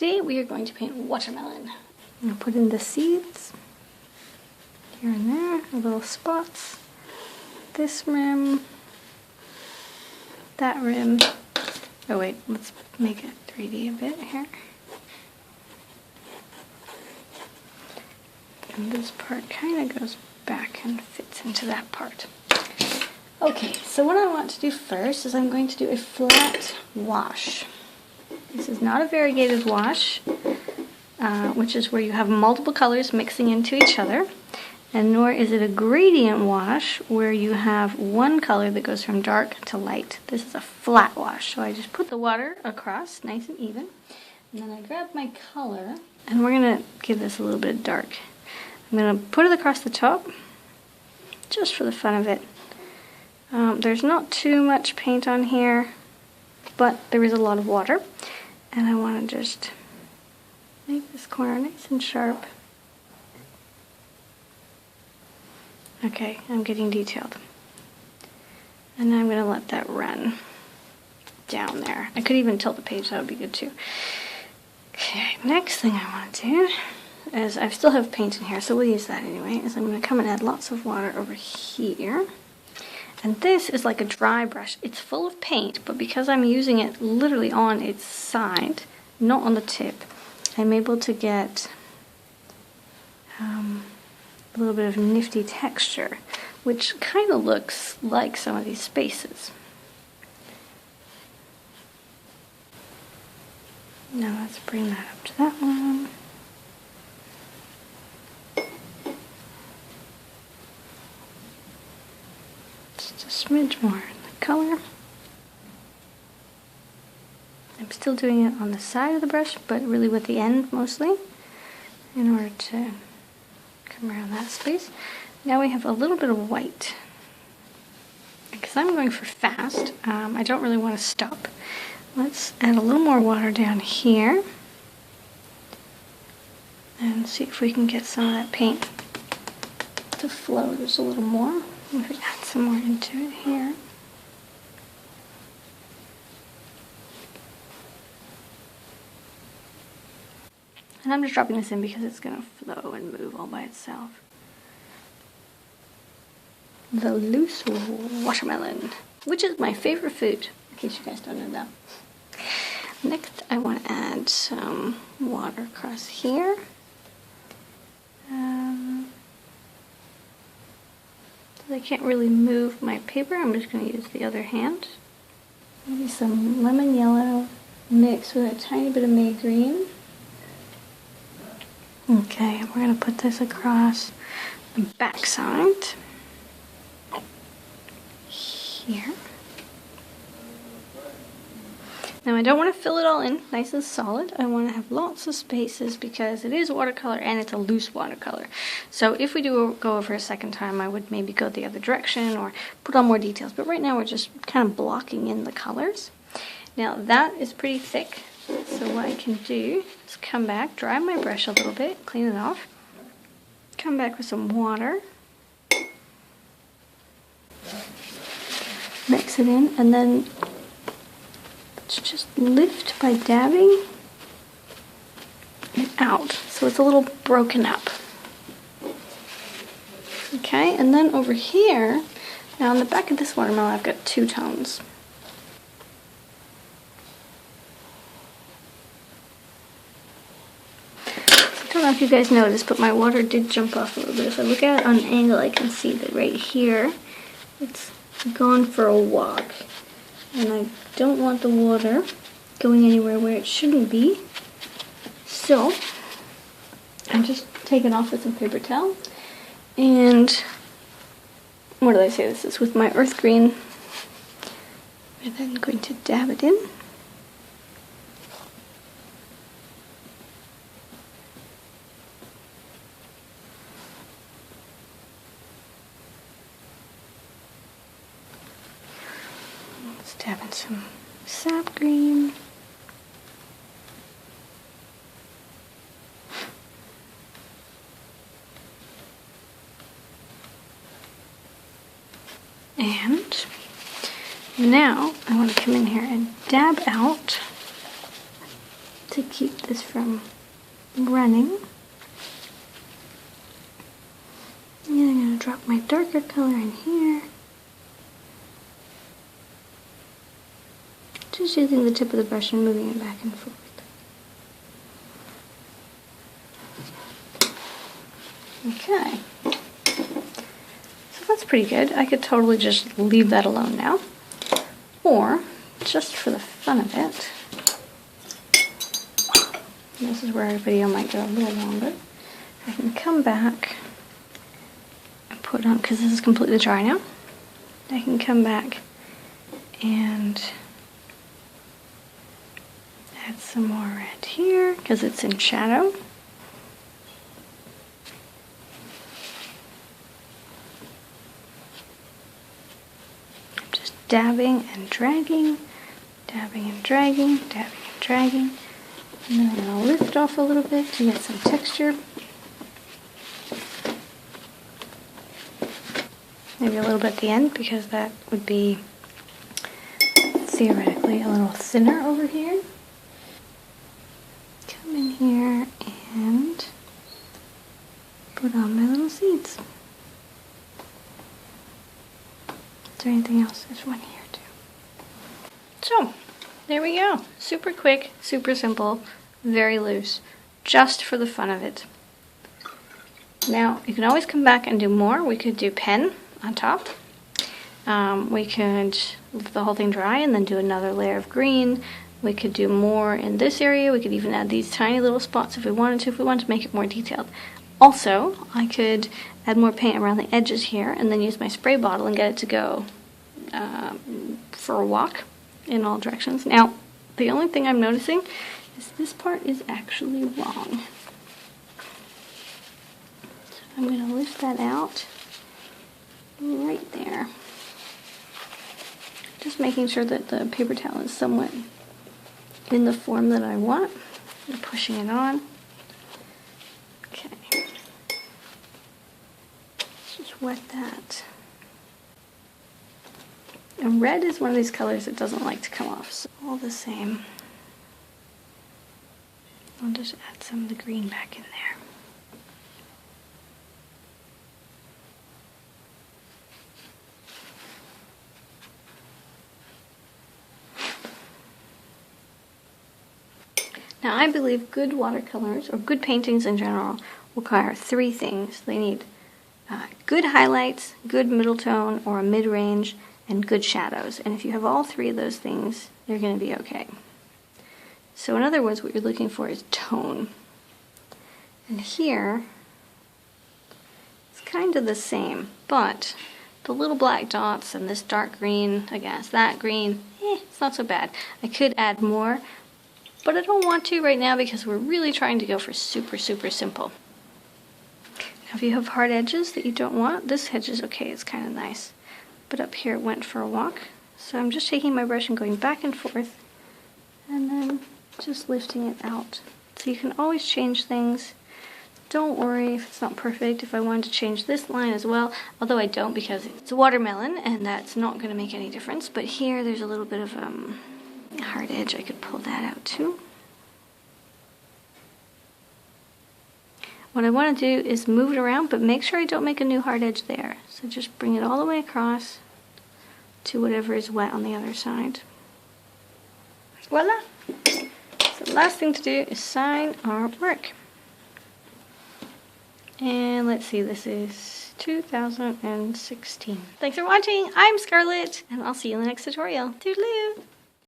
Today we are going to paint watermelon. I'm going to put in the seeds here and there, little spots. This rim, that rim. Oh wait, let's make it 3D a bit here. And this part kind of goes back and fits into that part. Okay, so what I want to do first is I'm going to do a flat wash. This is not a variegated wash, which is where you have multiple colors mixing into each other, and nor is it a gradient wash where you have one color that goes from dark to light. This is a flat wash, so I just put the water across nice and even, and then I grab my color, and we're going to give this a little bit of dark. I'm going to put it across the top, just for the fun of it. There's not too much paint on here, but there is a lot of water, and I want to just make this corner nice and sharp. Okay, I'm getting detailed. And I'm going to let that run down there. I could even tilt the page, that would be good too. Okay, next thing I want to do is, I still have paint in here, so we'll use that anyway, is I'm going to come and add lots of water over here. And this is like a dry brush. It's full of paint, but because I'm using it literally on its side, not on the tip, I'm able to get a little bit of nifty texture, which kind of looks like some of these spaces. Now let's bring that up to that one. Just a smidge more in the color. I'm still doing it on the side of the brush, but really with the end mostly, in order to come around that space. Now we have a little bit of white. Because I'm going for fast, I don't really want to stop. Let's add a little more water down here and see if we can get some of that paint to flow just a little more. If we add some more into it here. And I'm just dropping this in because it's going to flow and move all by itself. The loose watermelon, which is my favorite food, in case you guys don't know that. Next, I want to add some water across here. I can't really move my paper, I'm just going to use the other hand. Maybe some lemon yellow mixed with a tiny bit of May green. Okay, we're going to put this across the back side. Here. Now I don't want to fill it all in nice and solid. I want to have lots of spaces because it is watercolor and it's a loose watercolor. So if we do go over a second time, I would maybe go the other direction or put on more details. But right now we're just kind of blocking in the colors. Now that is pretty thick. So what I can do is come back, dry my brush a little bit, clean it off, come back with some water, mix it in, and then just lift by dabbing it out so it's a little broken up. Okay, and then over here, now on the back of this watermelon I've got two tones. I don't know if you guys noticed, but my water did jump off a little bit. If I look at it on an angle, I can see that right here it's gone for a walk. And I don't want the water going anywhere where it shouldn't be. So I'm just taking off with some paper towel. And what did I say this is? With my earth green. And then going to dab it in. Dab in some sap green. And now I want to come in here and dab out to keep this from running. And I'm going to drop my darker color in here. Just using the tip of the brush and moving it back and forth. Okay. So that's pretty good. I could totally just leave that alone now. Or, just for the fun of it, this is where our video might go a little longer, I can come back and put on, because this is completely dry now, I can come back and add some more red here, because it's in shadow. Just dabbing and dragging, dabbing and dragging, dabbing and dragging. And then I'm going to lift off a little bit to get some texture. Maybe a little bit at the end, because that would be theoretically a little thinner over here. Come in here and put on my little seeds. Is there anything else? There's one here too. So, there we go. Super quick, super simple, very loose, just for the fun of it. Now, you can always come back and do more. We could do pen on top. We could let the whole thing dry and then do another layer of green. We could do more in this area. We could even add these tiny little spots if we wanted to make it more detailed. Also, I could add more paint around the edges here and then use my spray bottle and get it to go for a walk in all directions. Now, the only thing I'm noticing is this part is actually wrong. So I'm going to lift that out right there. Just making sure that the paper towel is somewhat in the form that I want. I'm pushing it on. Okay. Let's just wet that. And red is one of these colors that doesn't like to come off, so all the same, I'll just add some of the green back in there. Now, I believe good watercolors, or good paintings in general, require three things. They need good highlights, good middle tone or a mid-range, and good shadows. And if you have all three of those things, you're going to be okay. So in other words, what you're looking for is tone. And here, it's kind of the same, but the little black dots and this dark green against that green, it's not so bad. I could add more, but I don't want to right now because we're really trying to go for super, super simple. Now, if you have hard edges that you don't want, this edge is okay, it's kind of nice. But up here it went for a walk. So I'm just taking my brush and going back and forth and then just lifting it out. So you can always change things. Don't worry if it's not perfect. If I wanted to change this line as well, although I don't because it's a watermelon and that's not going to make any difference. But here there's a little bit of a hard edge. I could pull that out too. What I want to do is move it around, but make sure I don't make a new hard edge there. So just bring it all the way across to whatever is wet on the other side. Voila! So the last thing to do is sign our work. And let's see, this is 2016. Thanks for watching. I'm Scarlett, and I'll see you in the next tutorial. Toodaloo!